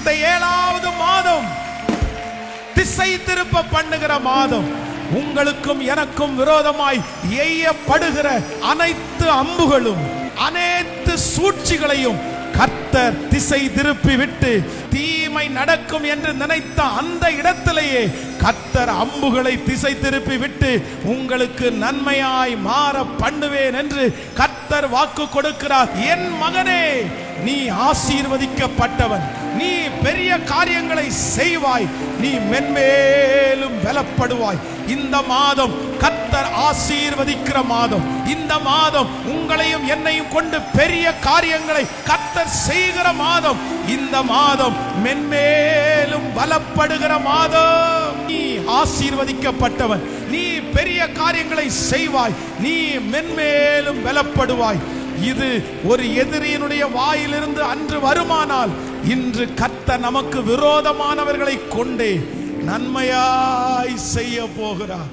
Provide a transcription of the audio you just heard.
இந்த 7வது மாதம் திசை திருப்ப பண்ணுகிற மாதம். உங்களுக்கும் எனக்கும் விரோதமாய் எய்யப்படுகிற அனைத்து அம்புகளும் அனைத்து சூழ்ச்சிகளையும் கர்த்தர் திசை திருப்பி விட்டு, தீமை நடக்கும் என்று நினைத்த அந்த இடத்திலேயே கர்த்தர் அம்புகளை திசை திருப்பி விட்டு உங்களுக்கு நன்மையாய் மாற பண்ணுவேன் என்று கர்த்தர் வாக்கு கொடுக்கிறார். என் மகனே, நீ ஆசீர்வதிக்கப்பட்டவன். நீ பெரிய காரியங்களை செய்வாய். நீ மென்மேலும் பலப்படுவாய். இந்த மாதம் கர்த்தர் ஆசீர்வதிக்கிற மாதம். இந்த மாதம் உங்களையும் என்னையும் கொண்டு பெரிய காரியங்களை கர்த்தர் செய்கிற மாதம். இந்த மாதம் மென்மேலும் பலப்படுகிற மாதம். நீ ஆசீர்வதிக்கப்பட்டவன். நீ பெரிய காரியங்களை செய்வாய். நீ மென்மேலும் பலப்படுவாய். இது ஒரு எதிரியினுடைய வாயிலிருந்து அன்று வருமானால், இன்று கர்த்தர் நமக்கு விரோதமானவர்களை கொண்டே நன்மையாய் செய்ய போகிறார்.